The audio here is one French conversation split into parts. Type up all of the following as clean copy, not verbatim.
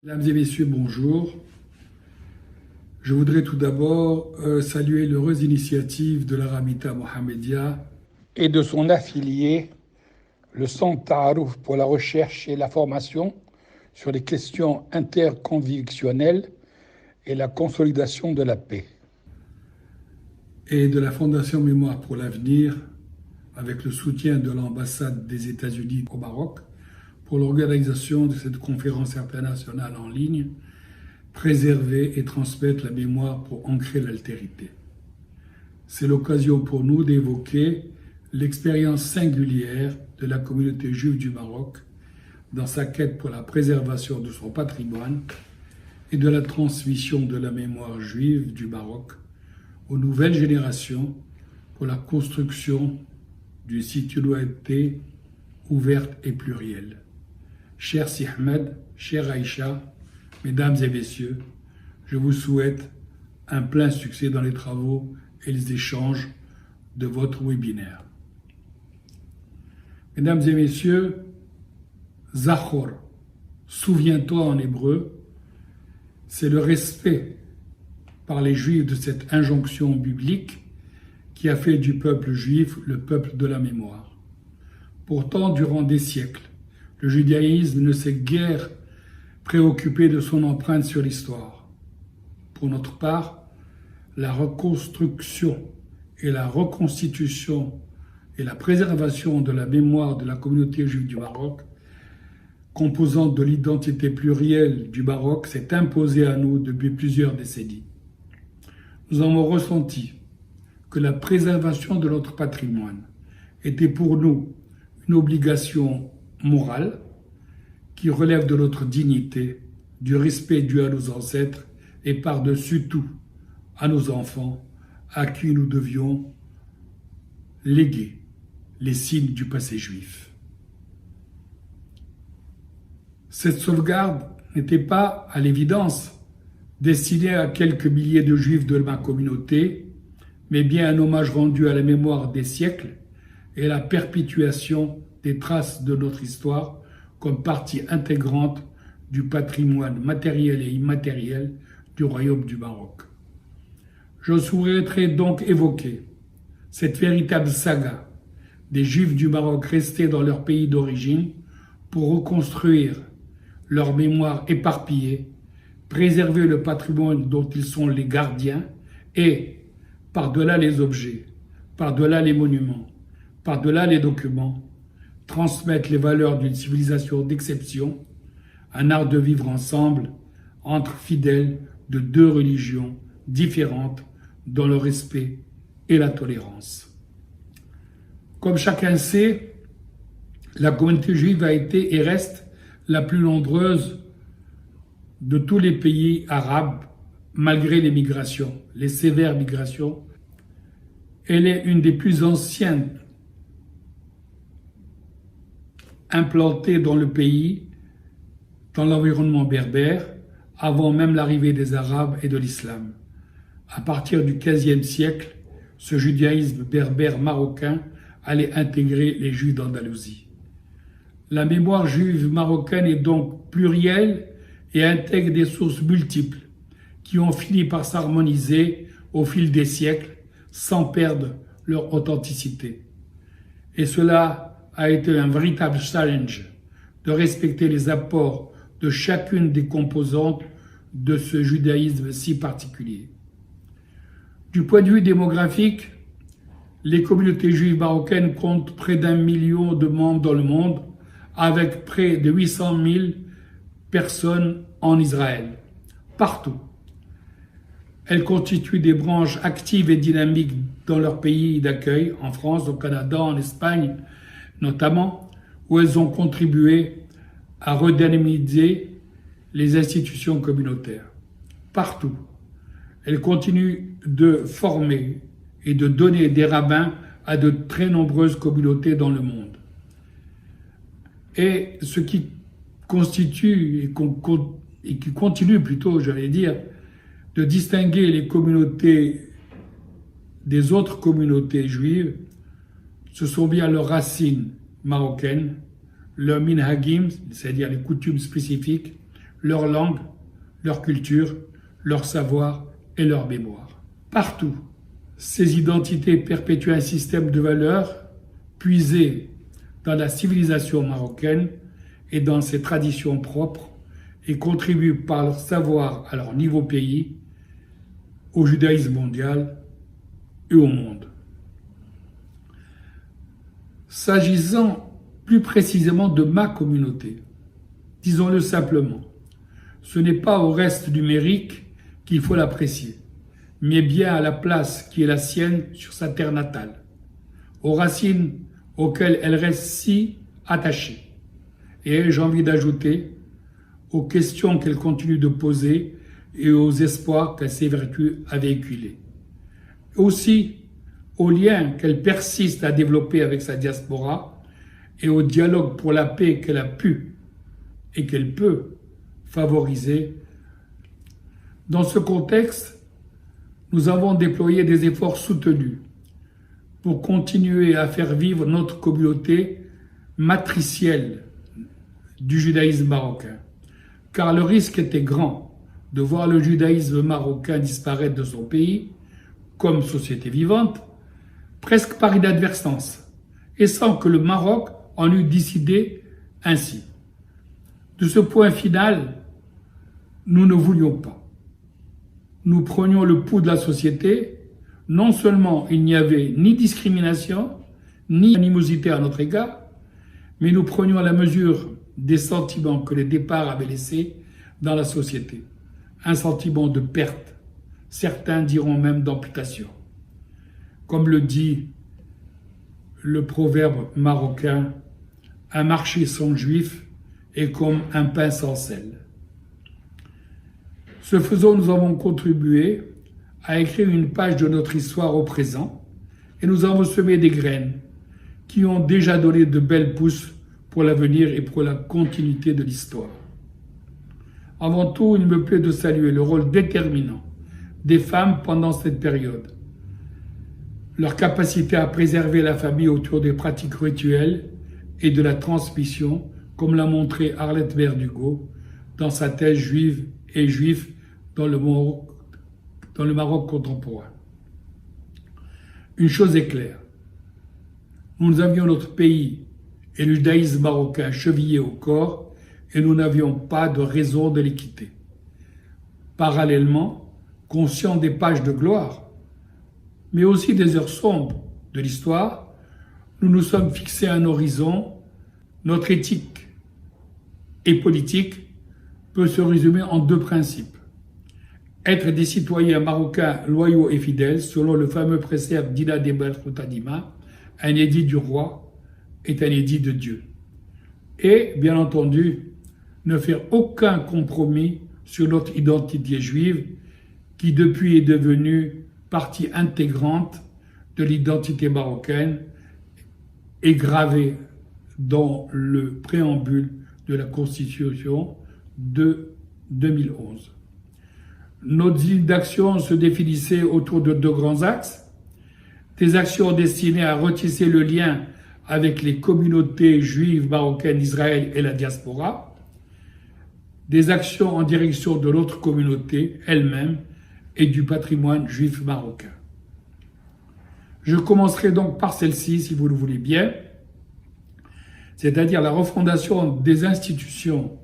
Mesdames et messieurs, bonjour. Je voudrais tout d'abord saluer l'heureuse initiative de la Ramita Mohammedia et de son affilié, le Centre Ta'arouf pour la recherche et la formation sur les questions interconvictionnelles et la consolidation de la paix. Et de la Fondation Mémoire pour l'avenir, avec le soutien de l'ambassade des États-Unis au Maroc, pour l'organisation de cette conférence internationale en ligne, préserver et transmettre la mémoire pour ancrer l'altérité. C'est l'occasion pour nous d'évoquer l'expérience singulière de la communauté juive du Maroc dans sa quête pour la préservation de son patrimoine et de la transmission de la mémoire juive du Maroc aux nouvelles générations pour la construction d'une citoyenneté ouverte et plurielle. Cher Si Ahmed, cher Aïcha, mesdames et messieurs, je vous souhaite un plein succès dans les travaux et les échanges de votre webinaire. Mesdames et messieurs, Zachor, souviens-toi en hébreu, c'est le respect par les Juifs de cette injonction biblique qui a fait du peuple juif le peuple de la mémoire. Pourtant, durant des siècles, le judaïsme ne s'est guère préoccupé de son empreinte sur l'histoire. Pour notre part, la reconstruction et la reconstitution et la préservation de la mémoire de la communauté juive du Maroc, composante de l'identité plurielle du Maroc, s'est imposée à nous depuis plusieurs décennies. Nous avons ressenti que la préservation de notre patrimoine était pour nous une obligation morale qui relève de notre dignité, du respect dû à nos ancêtres et par-dessus tout à nos enfants à qui nous devions léguer les signes du passé juif. Cette sauvegarde n'était pas, à l'évidence, destinée à quelques milliers de juifs de ma communauté, mais bien un hommage rendu à la mémoire des siècles et à la perpétuation des traces de notre histoire comme partie intégrante du patrimoine matériel et immatériel du Royaume du Maroc. Je souhaiterais donc évoquer cette véritable saga des Juifs du Maroc restés dans leur pays d'origine pour reconstruire leur mémoire éparpillée, préserver le patrimoine dont ils sont les gardiens et, par-delà les objets, par-delà les monuments, par-delà les documents, transmettre les valeurs d'une civilisation d'exception, un art de vivre ensemble entre fidèles de deux religions différentes dans le respect et la tolérance. Comme chacun sait, la communauté juive a été et reste la plus nombreuse de tous les pays arabes, malgré les migrations, les sévères migrations. Elle est une des plus anciennes implantée dans le pays, dans l'environnement berbère, avant même l'arrivée des Arabes et de l'islam. À partir du XVe siècle, ce judaïsme berbère marocain allait intégrer les Juifs d'Andalousie. La mémoire juive marocaine est donc plurielle et intègre des sources multiples qui ont fini par s'harmoniser au fil des siècles sans perdre leur authenticité. Et cela a été un véritable challenge de respecter les apports de chacune des composantes de ce judaïsme si particulier. Du point de vue démographique, les communautés juives marocaines comptent près d'1 million de membres dans le monde, avec près de 800 000 personnes en Israël, partout. Elles constituent des branches actives et dynamiques dans leur pays d'accueil, en France, au Canada, en Espagne notamment, où elles ont contribué à redynamiser les institutions communautaires. Partout, elles continuent de former et de donner des rabbins à de très nombreuses communautés dans le monde. Et ce qui constitue et qui continue plutôt, j'allais dire, de distinguer les communautés des autres communautés juives, ce sont bien leurs racines marocaines, leurs minhagim, c'est-à-dire les coutumes spécifiques, leur langue, leur culture, leur savoir et leur mémoire. Partout, ces identités perpétuent un système de valeurs puisé dans la civilisation marocaine et dans ses traditions propres et contribuent par leur savoir à leur niveau pays au judaïsme mondial et au monde. S'agissant plus précisément de ma communauté, disons-le simplement, ce n'est pas au reste numérique qu'il faut l'apprécier, mais bien à la place qui est la sienne sur sa terre natale, aux racines auxquelles elle reste si attachée, et j'ai envie d'ajouter, aux questions qu'elle continue de poser et aux espoirs qu'elle s'évertue à véhiculer. Aussi, aux liens qu'elle persiste à développer avec sa diaspora et au dialogue pour la paix qu'elle a pu et qu'elle peut favoriser. Dans ce contexte, nous avons déployé des efforts soutenus pour continuer à faire vivre notre communauté matricielle du judaïsme marocain, car le risque était grand de voir le judaïsme marocain disparaître de son pays comme société vivante, presque par inadvertance, et sans que le Maroc en eût décidé ainsi. De ce point final, nous ne voulions pas. Nous prenions le pouls de la société. Non seulement il n'y avait ni discrimination, ni animosité à notre égard, mais nous prenions la mesure des sentiments que le départ avait laissés dans la société. Un sentiment de perte, certains diront même d'amputation. Comme le dit le proverbe marocain, un marché sans juif est comme un pain sans sel. Ce faisant, nous avons contribué à écrire une page de notre histoire au présent et nous avons semé des graines qui ont déjà donné de belles pousses pour l'avenir et pour la continuité de l'histoire. Avant tout, il me plaît de saluer le rôle déterminant des femmes pendant cette période, leur capacité à préserver la famille autour des pratiques rituelles et de la transmission, comme l'a montré Arlette Verdugo dans sa thèse Juives et Juifs dans le Maroc contemporain. Une chose est claire, nous avions notre pays et le judaïsme marocain chevillés au corps et nous n'avions pas de raison de les quitter. Parallèlement, conscients des pages de gloire, mais aussi des heures sombres de l'histoire, nous nous sommes fixés un horizon. Notre éthique et politique peut se résumer en deux principes. Être des citoyens marocains loyaux et fidèles, selon le fameux précepte d'Ina Debel Khoutadima, un édit du roi est un édit de Dieu. Et, bien entendu, ne faire aucun compromis sur notre identité juive, qui depuis est devenue partie intégrante de l'identité marocaine et gravée dans le préambule de la Constitution de 2011. Notre ligne d'action se définissait autour de deux grands axes. Des actions destinées à retisser le lien avec les communautés juives marocaines d'Israël et la diaspora. Des actions en direction de l'autre communauté elle-même et du patrimoine juif marocain. Je commencerai donc par celle-ci, si vous le voulez bien, c'est-à-dire la refondation des institutions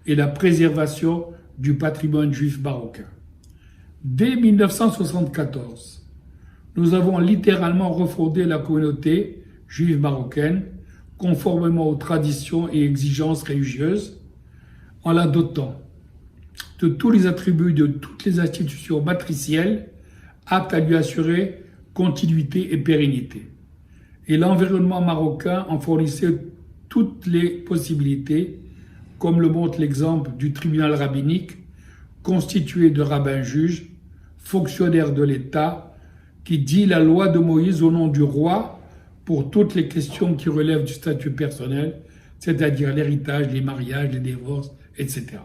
et la préservation du patrimoine juif marocain. Dès 1974, nous avons littéralement refondé la communauté juive marocaine conformément aux traditions et exigences religieuses en la dotant de tous les attributs de toutes les institutions matricielles aptes à lui assurer continuité et pérennité. Et l'environnement marocain en fournissait toutes les possibilités, comme le montre l'exemple du tribunal rabbinique, constitué de rabbins-juges, fonctionnaires de l'État, qui dit la loi de Moïse au nom du roi pour toutes les questions qui relèvent du statut personnel, c'est-à-dire l'héritage, les mariages, les divorces, etc.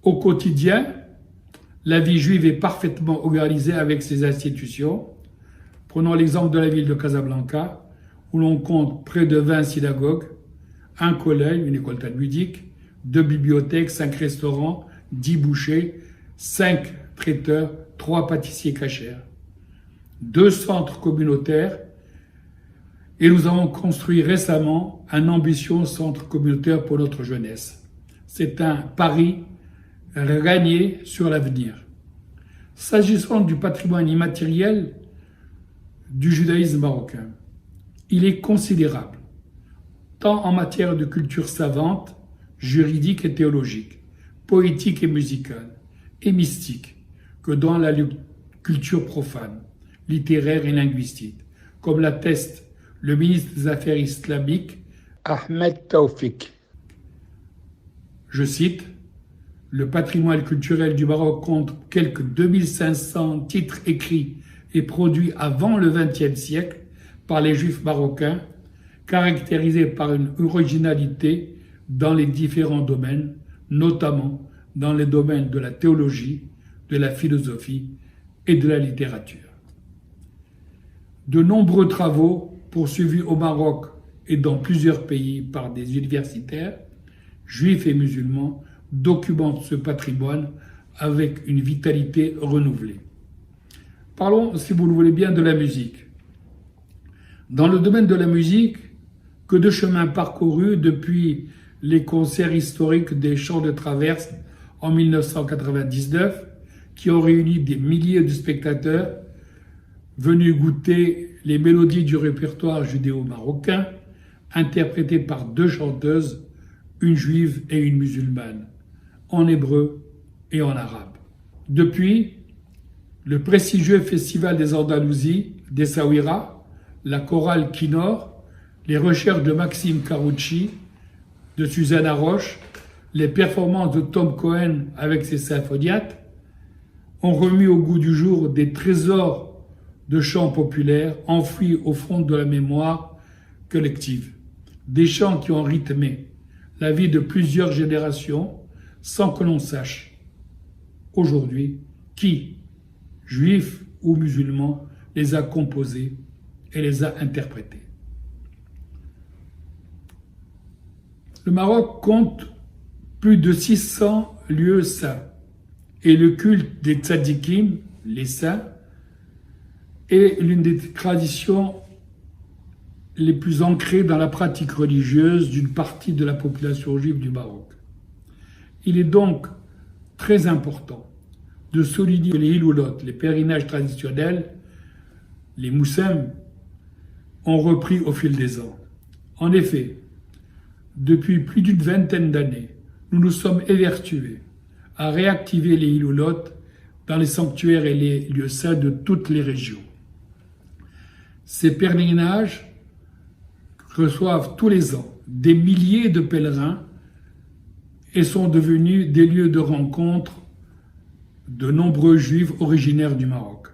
Au quotidien, la vie juive est parfaitement organisée avec ses institutions. Prenons l'exemple de la ville de Casablanca, où l'on compte près de 20 synagogues, un collège, une école talmudique, 2 bibliothèques, 5 restaurants, 10 bouchers, 5 traiteurs, 3 pâtissiers cachers, 2 centres communautaires, et nous avons construit récemment un ambitieux centre communautaire pour notre jeunesse. C'est un pari gagné sur l'avenir. S'agissant du patrimoine immatériel du judaïsme marocain, il est considérable, tant en matière de culture savante, juridique et théologique, poétique et musicale, et mystique, que dans la culture profane, littéraire et linguistique, comme l'atteste le ministre des Affaires islamiques, Ahmed Taoufik. Je cite, « Le patrimoine culturel du Maroc compte quelques 2500 titres écrits et produits avant le XXe siècle par les Juifs marocains, caractérisés par une originalité dans les différents domaines, notamment dans les domaines de la théologie, de la philosophie et de la littérature. » De nombreux travaux poursuivis au Maroc et dans plusieurs pays par des universitaires, juifs et musulmans, documentent ce patrimoine avec une vitalité renouvelée. Parlons, si vous le voulez bien, de la musique. Dans le domaine de la musique, que de chemins parcourus depuis les concerts historiques des Chants de Traverse en 1999, qui ont réuni des milliers de spectateurs venus goûter les mélodies du répertoire judéo-marocain, interprétées par 2 chanteuses, une juive et une musulmane, en hébreu et en arabe. Depuis, le prestigieux Festival des Andalousies, d'Essaouira, la chorale Kinor, les recherches de Maxime Carucci, de Suzanne Haroche, les performances de Tom Cohen avec ses symphoniates, ont remis au goût du jour des trésors de chants populaires enfouis au fond de la mémoire collective. Des chants qui ont rythmé la vie de plusieurs générations sans que l'on sache aujourd'hui qui, juifs ou musulmans, les a composés et les a interprétés. Le Maroc compte plus de 600 lieux saints et le culte des tzadikim, les saints, est l'une des traditions les plus ancrées dans la pratique religieuse d'une partie de la population juive du Maroc. Il est donc très important de souligner que les hiloulot, les pèlerinages traditionnels, les moussem, ont repris au fil des ans. En effet, depuis plus d'une vingtaine d'années, nous nous sommes évertués à réactiver les hiloulot dans les sanctuaires et les lieux saints de toutes les régions. Ces pèlerinages reçoivent tous les ans des milliers de pèlerins et sont devenus des lieux de rencontre de nombreux juifs originaires du Maroc.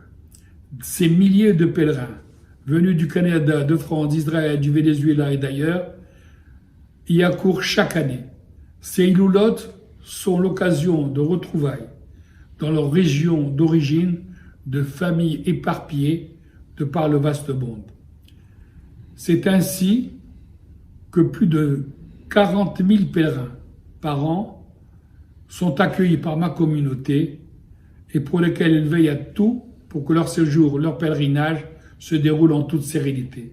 Ces milliers de pèlerins venus du Canada, de France, d'Israël, du Venezuela et d'ailleurs y accourent chaque année. Ces hiloulot sont l'occasion de retrouvailles dans leur région d'origine de familles éparpillées de par le vaste monde. C'est ainsi que plus de 40 000 pèlerins par an sont accueillis par ma communauté et pour lesquels ils veillent à tout pour que leur séjour, leur pèlerinage se déroule en toute sérénité.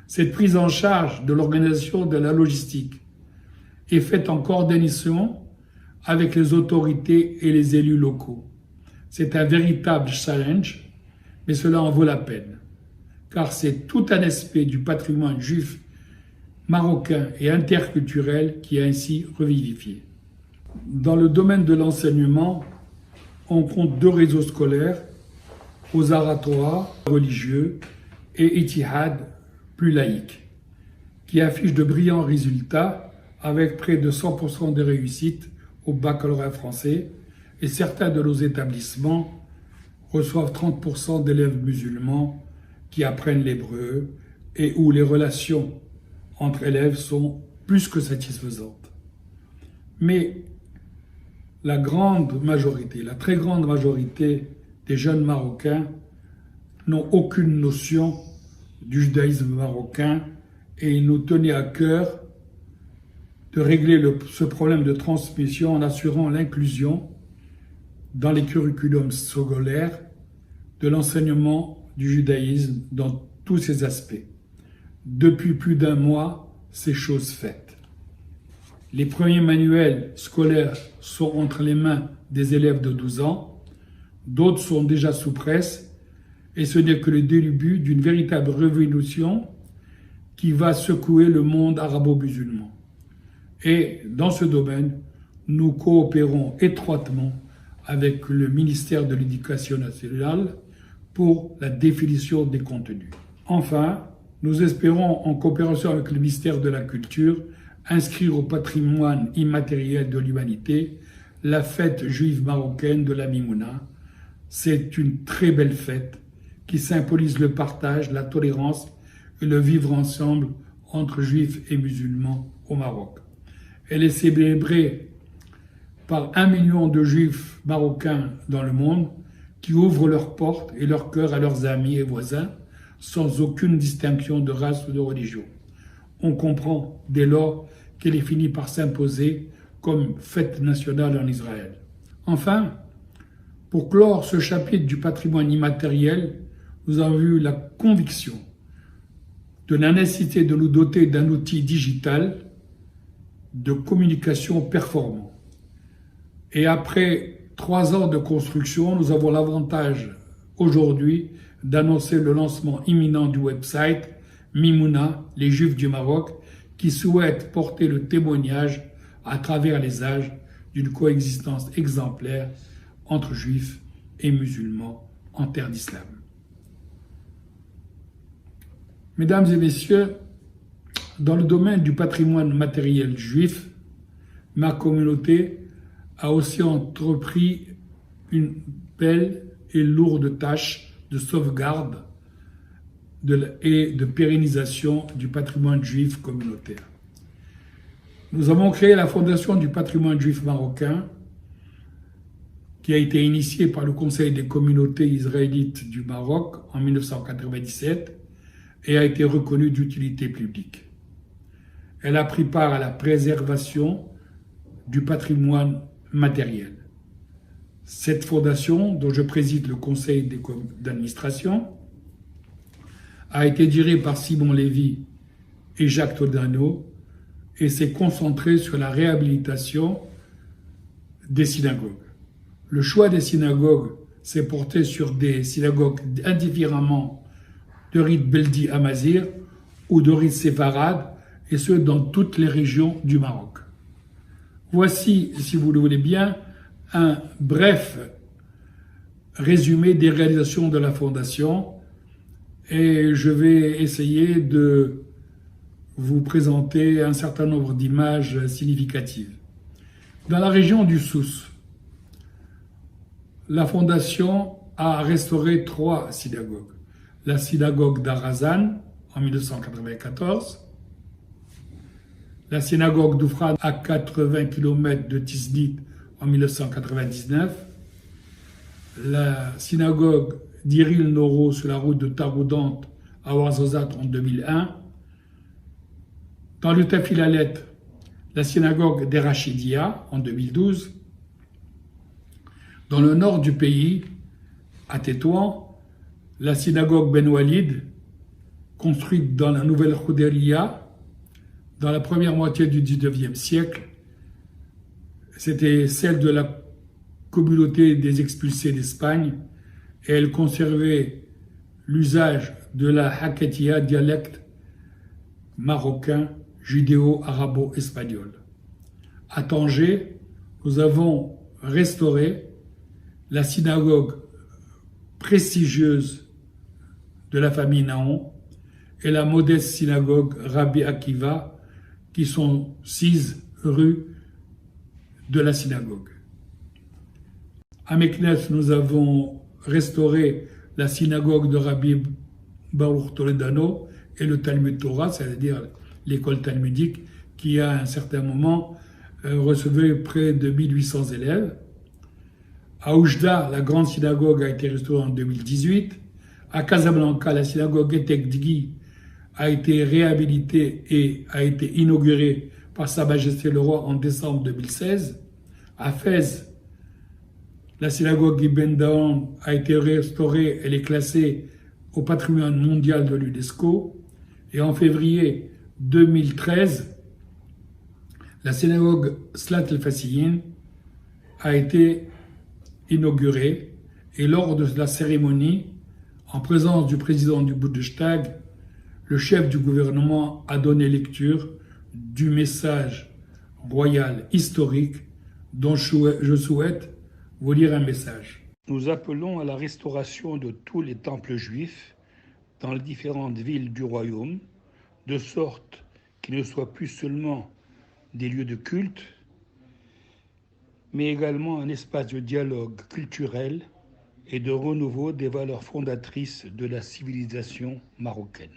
Cette prise en charge de l'organisation de la logistique est faite en coordination avec les autorités et les élus locaux. C'est un véritable challenge, mais cela en vaut la peine, car c'est tout un aspect du patrimoine juif marocain et interculturel qui est ainsi revivifié. Dans le domaine de l'enseignement, on compte 2 réseaux scolaires, Ozara-Torah, religieux, et Etihad, plus laïque, qui affichent de brillants résultats avec près de 100% de réussite au baccalauréat français, et certains de nos établissements reçoivent 30% d'élèves musulmans qui apprennent l'hébreu et où les relations entre élèves sont plus que satisfaisantes. Mais la grande majorité, la très grande majorité des jeunes Marocains n'ont aucune notion du judaïsme marocain et il nous tenait à cœur de régler ce problème de transmission en assurant l'inclusion dans les curriculums scolaires de l'enseignement du judaïsme dans tous ses aspects. Depuis plus d'un mois, c'est chose faite. Les premiers manuels scolaires sont entre les mains des élèves de 12 ans, d'autres sont déjà sous presse, et ce n'est que le début d'une véritable révolution qui va secouer le monde arabo-musulman. Et dans ce domaine, nous coopérons étroitement avec le ministère de l'Éducation nationale pour la définition des contenus. Enfin, nous espérons, en coopération avec le ministère de la Culture, inscrire au patrimoine immatériel de l'humanité la fête juive marocaine de la Mimouna. C'est une très belle fête qui symbolise le partage, la tolérance et le vivre ensemble entre juifs et musulmans au Maroc. Elle est célébrée par 1 million de juifs marocains dans le monde qui ouvrent leurs portes et leur cœur à leurs amis et voisins sans aucune distinction de race ou de religion. On comprend dès lors qu'elle est finie par s'imposer comme fête nationale en Israël. Enfin, pour clore ce chapitre du patrimoine immatériel, nous avons eu la conviction de la nécessité de nous doter d'un outil digital de communication performant. Et après 3 ans de construction, nous avons l'avantage aujourd'hui d'annoncer le lancement imminent du website Mimouna, les Juifs du Maroc, qui souhaitent porter le témoignage à travers les âges d'une coexistence exemplaire entre Juifs et musulmans en terre d'islam. Mesdames et messieurs, dans le domaine du patrimoine matériel juif, ma communauté a aussi entrepris une belle et lourde tâche de sauvegarde et de pérennisation du patrimoine juif communautaire. Nous avons créé la Fondation du patrimoine juif marocain, qui a été initiée par le Conseil des communautés israélites du Maroc en 1997 et a été reconnue d'utilité publique. Elle a pris part à la préservation du patrimoine matériel. Cette fondation, dont je préside le conseil d'administration, a été dirigée par Simon Lévy et Jacques Todano et s'est concentrée sur la réhabilitation des synagogues. Le choix des synagogues s'est porté sur des synagogues indifféremment de rite Beldi Amazir ou de rite séfarade, et ce dans toutes les régions du Maroc. Voici, si vous le voulez bien, un bref résumé des réalisations de la Fondation, et je vais essayer de vous présenter un certain nombre d'images significatives. Dans la région du Souss, la Fondation a restauré 3 synagogues. La synagogue d'Arazan en 1994, la synagogue d'Oufran à 80 km de Tisnit en 1999, la synagogue d'Iril Noro sur la route de Taroudante à Ouarzazate en 2001, dans le Tafilalet, la synagogue d'Erachidia en 2012, dans le nord du pays, à Tétouan, la synagogue Ben Walid, construite dans la nouvelle Khouderia, dans la première moitié du XIXe siècle, c'était celle de la communauté des expulsés d'Espagne, et elle conservait l'usage de la Hakatia, dialecte marocain, judéo-arabo-espagnol. À Tanger, nous avons restauré la synagogue prestigieuse de la famille Nahon et la modeste synagogue Rabbi Akiva, qui sont 6 rues de la synagogue. À Meknes, nous avons restauré la synagogue de Rabbi Baruch Toledano et le Talmud Torah, c'est-à-dire l'école talmudique, qui à un certain moment recevait près de 1800 élèves. À Oujda, la grande synagogue a été restaurée en 2018. À Casablanca, la synagogue Etek Dgui a été réhabilitée et a été inaugurée par Sa Majesté le Roi en décembre 2016. À Fès, la synagogue Ibn Daoud a été restaurée, elle est classée au patrimoine mondial de l'UNESCO. Et en février 2013, la synagogue Slat el-Fassiyin a été inaugurée. Et lors de la cérémonie, en présence du président du Bundestag, le chef du gouvernement a donné lecture du message royal historique dont je souhaite vous lire un message. Nous appelons à la restauration de tous les temples juifs dans les différentes villes du royaume, de sorte qu'ils ne soient plus seulement des lieux de culte, mais également un espace de dialogue culturel et de renouveau des valeurs fondatrices de la civilisation marocaine.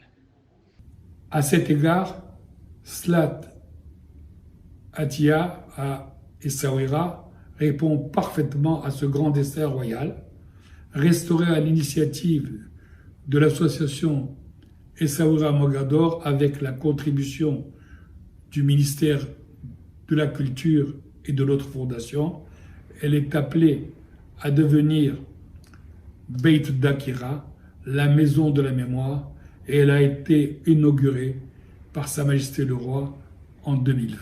À cet égard, Slat Atia à Essaouira répond parfaitement à ce grand dessein royal, restauré à l'initiative de l'association Essaouira Mogador avec la contribution du ministère de la Culture et de notre fondation. Elle est appelée à devenir Beit Dakira, la maison de la mémoire, et elle a été inaugurée par Sa Majesté le Roi en 2020.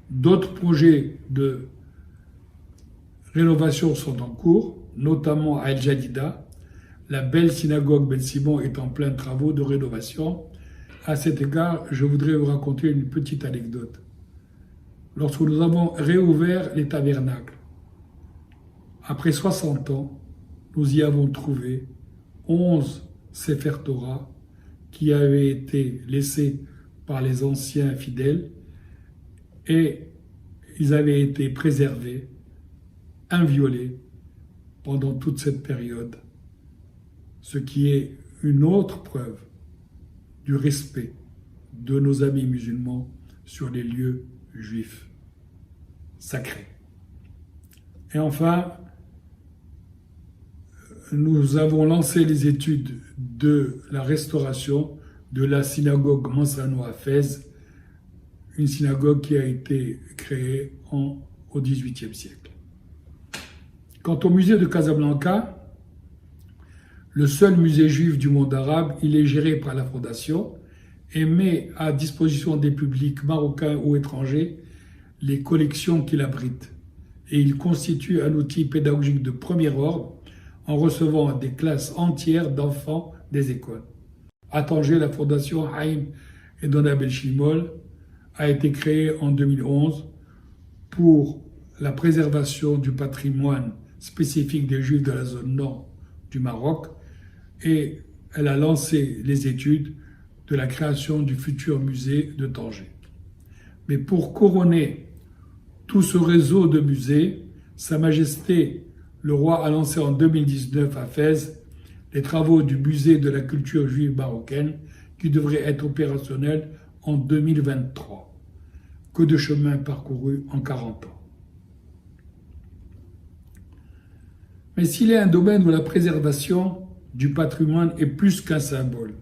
D'autres projets de rénovation sont en cours, notamment à El Jadida. La belle synagogue Ben Simon est en plein travaux de rénovation. À cet égard, je voudrais vous raconter une petite anecdote. Lorsque nous avons réouvert les tabernacles, après 60 ans, nous y avons trouvé 11 Sefer Torah qui avaient été laissés par les anciens fidèles et ils avaient été préservés, inviolés pendant toute cette période, ce qui est une autre preuve du respect de nos amis musulmans sur les lieux juifs sacrés. Et enfin, nous avons lancé les études de la restauration de la synagogue Mansano à Fès, une synagogue qui a été créée au XVIIIe siècle. Quant au musée de Casablanca, le seul musée juif du monde arabe, il est géré par la Fondation et met à disposition des publics marocains ou étrangers les collections qu'il abrite. Et il constitue un outil pédagogique de premier ordre en recevant des classes entières d'enfants des écoles. À Tanger, la Fondation Haïm et Dona Belchimol a été créée en 2011 pour la préservation du patrimoine spécifique des Juifs de la zone nord du Maroc et elle a lancé les études de la création du futur musée de Tanger. Mais pour couronner tout ce réseau de musées, Sa Majesté le Roi a lancé en 2019 à Fès les travaux du musée de la culture juive marocaine qui devrait être opérationnel en 2023. Que de chemin parcouru en 40 ans. Mais s'il est un domaine où la préservation du patrimoine est plus qu'un symbole,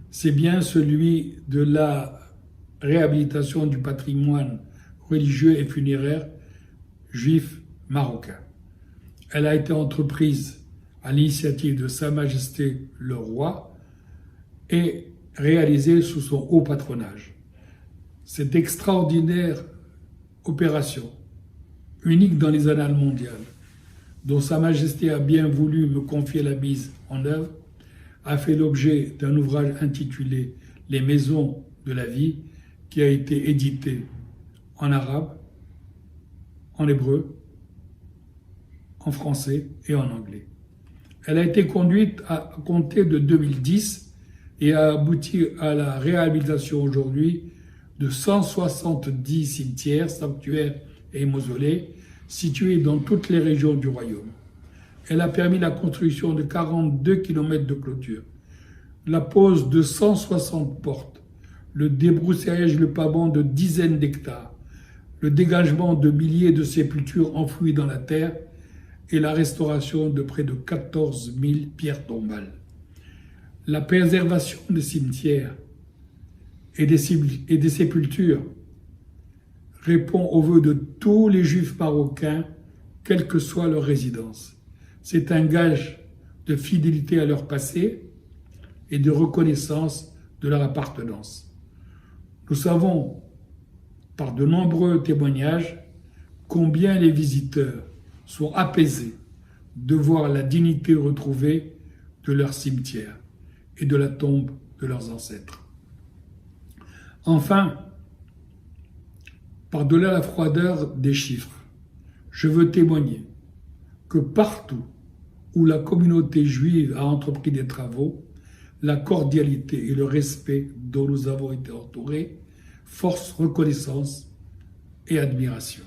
c'est bien celui de la réhabilitation du patrimoine religieux et funéraire juif marocain. Elle a été entreprise à l'initiative de Sa Majesté le Roi et réalisée sous son haut patronage. Cette extraordinaire opération, unique dans les annales mondiales, dont Sa Majesté a bien voulu me confier la mise en œuvre, a fait l'objet d'un ouvrage intitulé « Les maisons de la vie » qui a été édité en arabe, en hébreu, en français et en anglais. Elle a été conduite à compter de 2010 et a abouti à la réhabilitation aujourd'hui de 170 cimetières, sanctuaires et mausolées situés dans toutes les régions du royaume. Elle a permis la construction de 42 km de clôture, la pose de 160 portes, le débroussaillage et le pavement de dizaines d'hectares, le dégagement de milliers de sépultures enfouies dans la terre et la restauration de près de 14 000 pierres tombales. La préservation des cimetières et des sépultures répond aux vœux de tous les juifs marocains, quelle que soit leur résidence. C'est un gage de fidélité à leur passé et de reconnaissance de leur appartenance. Nous savons, par de nombreux témoignages, combien les visiteurs sont apaisés de voir la dignité retrouvée de leur cimetière et de la tombe de leurs ancêtres. Enfin, par-delà la froideur des chiffres, je veux témoigner que partout où la communauté juive a entrepris des travaux, la cordialité et le respect dont nous avons été entourés force reconnaissance et admiration.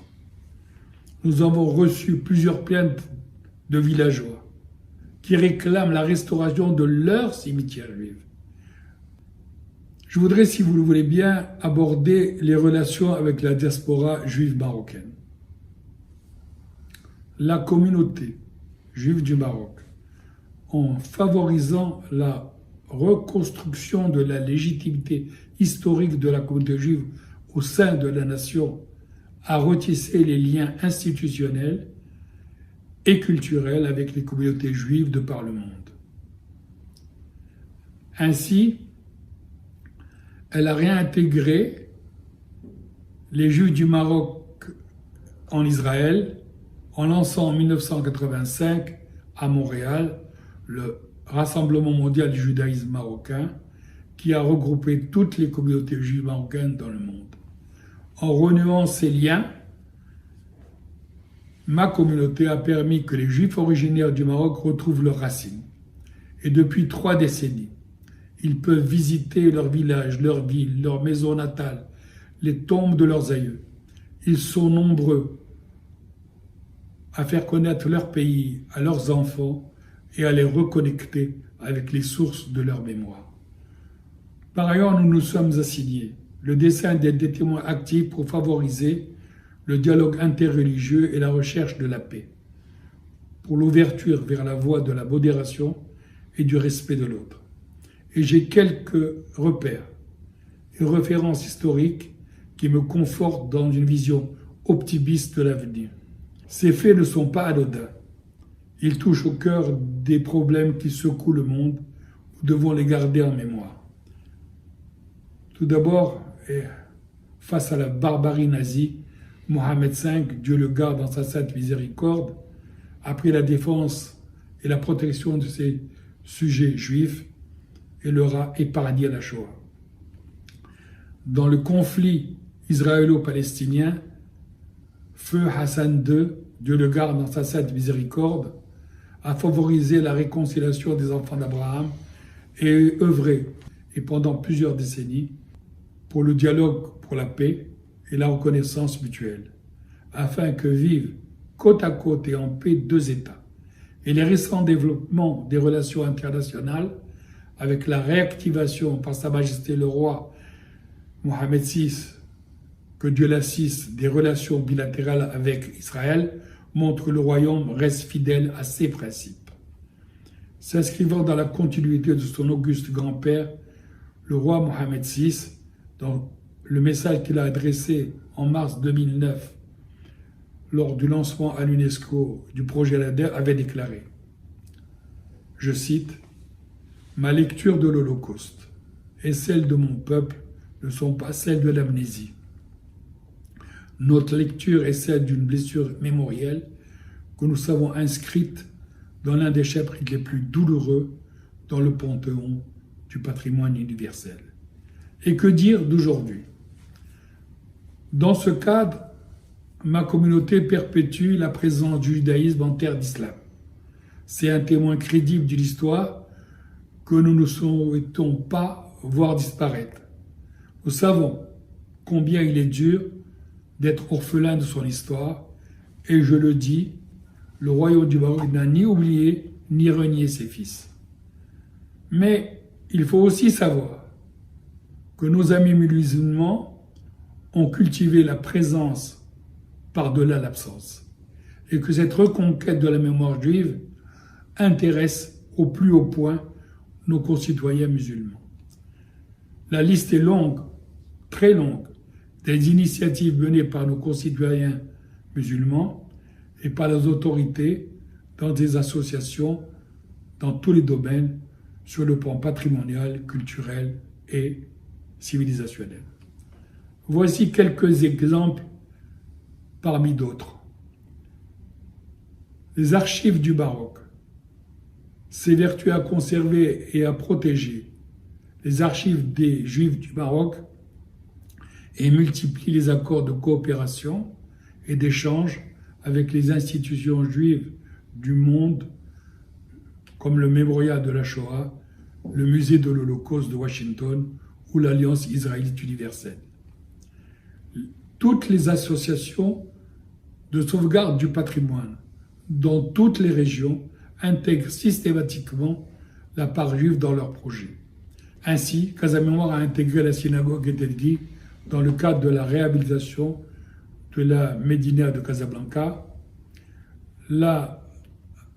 Nous avons reçu plusieurs plaintes de villageois qui réclament la restauration de leur cimetière juif. Je voudrais, si vous le voulez bien, aborder les relations avec la diaspora juive marocaine. La communauté juive du Maroc, en favorisant la reconstruction de la légitimité historique de la communauté juive au sein de la nation, a retissé les liens institutionnels et culturels avec les communautés juives de par le monde. Ainsi, elle a réintégré les Juifs du Maroc en Israël en lançant en 1985 à Montréal le Rassemblement mondial du judaïsme marocain qui a regroupé toutes les communautés juives marocaines dans le monde. En renouant ces liens, ma communauté a permis que les Juifs originaires du Maroc retrouvent leurs racines. Et depuis 3 décennies, ils peuvent visiter leur village, leur ville, leur maison natale, les tombes de leurs aïeux. Ils sont nombreux à faire connaître leur pays à leurs enfants et à les reconnecter avec les sources de leur mémoire. Par ailleurs, nous nous sommes assignés le dessein d'être des témoins actifs pour favoriser le dialogue interreligieux et la recherche de la paix, pour l'ouverture vers la voie de la modération et du respect de l'autre. Et j'ai quelques repères et références historiques qui me confortent dans une vision optimiste de l'avenir. Ces faits ne sont pas anodins. Ils touchent au cœur des problèmes qui secouent le monde. Nous devons les garder en mémoire. Tout d'abord, face à la barbarie nazie, Mohamed V, Dieu le garde dans sa sainte miséricorde, a pris la défense et la protection de ses sujets juifs et leur a épargné la Shoah. Dans le conflit israélo-palestinien, Feu Hassan II, Dieu le garde dans sa sainte miséricorde, a favorisé la réconciliation des enfants d'Abraham et œuvré, et pendant plusieurs décennies, pour le dialogue pour la paix et la reconnaissance mutuelle, afin que vivent côte à côte et en paix 2 États. Et les récents développements des relations internationales, avec la réactivation par Sa Majesté le Roi Mohamed VI, que Dieu l'assiste, des relations bilatérales avec Israël, montrent que le royaume reste fidèle à ses principes. S'inscrivant dans la continuité de son auguste grand-père, le roi Mohamed VI, dans le message qu'il a adressé en mars 2009, lors du lancement à l'UNESCO du projet LADER, avait déclaré, je cite, « Ma lecture de l'Holocauste et celle de mon peuple ne sont pas celles de l'amnésie. Notre lecture est celle d'une blessure mémorielle que nous savons inscrite dans l'un des chapitres les plus douloureux dans le panthéon du patrimoine universel. » Et que dire d'aujourd'hui? Dans ce cadre, ma communauté perpétue la présence du judaïsme en terre d'islam. C'est un témoin crédible de l'histoire que nous ne souhaitons pas voir disparaître. Nous savons combien il est dur d'être orphelin de son histoire, et je le dis, le royaume du Maroc n'a ni oublié ni renié ses fils. Mais il faut aussi savoir que nos amis musulmans ont cultivé la présence par-delà l'absence, et que cette reconquête de la mémoire juive intéresse au plus haut point nos concitoyens musulmans. La liste est longue, très longue, des initiatives menées par nos concitoyens musulmans et par les autorités dans des associations dans tous les domaines sur le plan patrimonial, culturel et civilisationnel. Voici quelques exemples parmi d'autres. Les archives du Maroc s'évertuent à conserver et à protéger les archives des Juifs du Maroc et multiplie les accords de coopération et d'échange avec les institutions juives du monde comme le Mémorial de la Shoah, le Musée de l'Holocauste de Washington ou l'Alliance israélite universelle. Toutes les associations de sauvegarde du patrimoine dans toutes les régions intègrent systématiquement la part juive dans leurs projets. Ainsi, Casa Mémoire a intégré la synagogue Etelgi dans le cadre de la réhabilitation de la Médina de Casablanca. La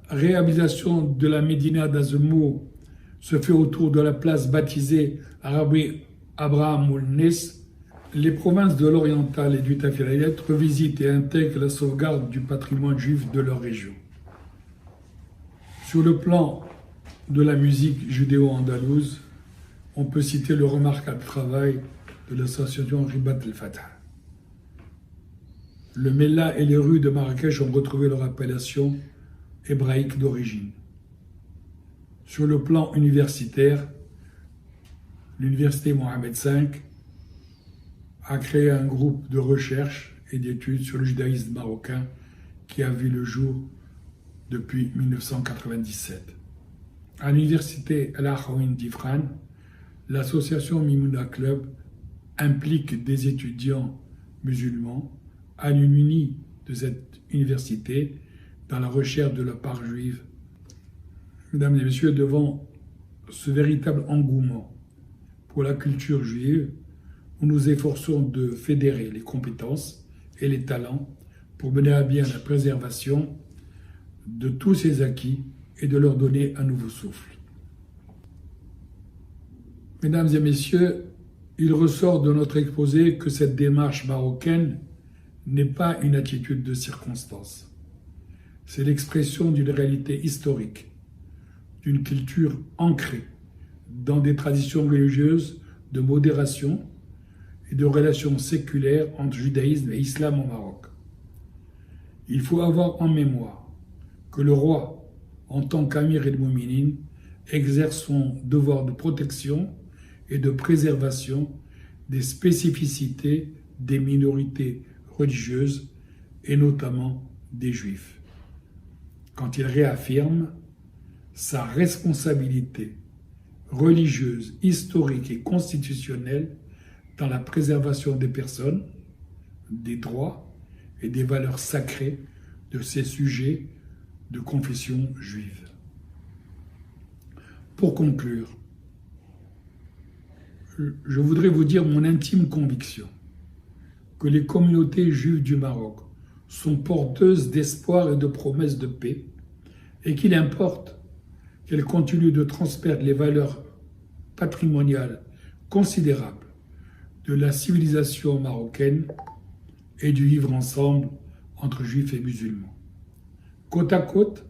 réhabilitation de la Médina d'Azemmour se fait autour de la place baptisée Rabbi Abraham Moulnes. Les provinces de l'Oriental et du Tafilayet revisitent et intègrent la sauvegarde du patrimoine juif de leur région. Sur le plan de la musique judéo-andalouse, on peut citer le remarquable travail de l'association Ribat el-Fatah. Le Mellah et les rues de Marrakech ont retrouvé leur appellation hébraïque d'origine. Sur le plan universitaire, l'université Mohammed V a créé un groupe de recherche et d'études sur le judaïsme marocain qui a vu le jour depuis 1997. À l'université Al-Akhawin d'Ifran, l'association Mimouna Club implique des étudiants musulmans alumni de cette université dans la recherche de la part juive. Mesdames et messieurs, devant ce véritable engouement pour la culture juive, nous nous efforçons de fédérer les compétences et les talents pour mener à bien la préservation de tous ces acquis et de leur donner un nouveau souffle. Mesdames et messieurs, il ressort de notre exposé que cette démarche marocaine n'est pas une attitude de circonstance. C'est l'expression d'une réalité historique, d'une culture ancrée dans des traditions religieuses de modération et de relations séculaires entre judaïsme et islam au Maroc. Il faut avoir en mémoire que le roi, en tant qu'Amir el-Mouminin, exerce son devoir de protection et de préservation des spécificités des minorités religieuses et notamment des Juifs. Quand il réaffirme sa responsabilité religieuse, historique et constitutionnelle dans la préservation des personnes, des droits et des valeurs sacrées de ces sujets de confession juive. Pour conclure, je voudrais vous dire mon intime conviction que les communautés juives du Maroc sont porteuses d'espoir et de promesses de paix et qu'il importe qu'elles continuent de transmettre les valeurs patrimoniales considérables de la civilisation marocaine et du vivre ensemble entre juifs et musulmans, côte à côte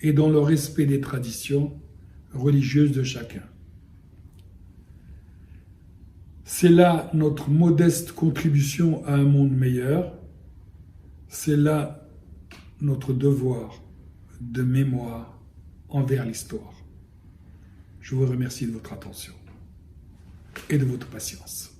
et dans le respect des traditions religieuses de chacun. C'est là notre modeste contribution à un monde meilleur, c'est là notre devoir de mémoire envers l'histoire. Je vous remercie de votre attention et de votre patience.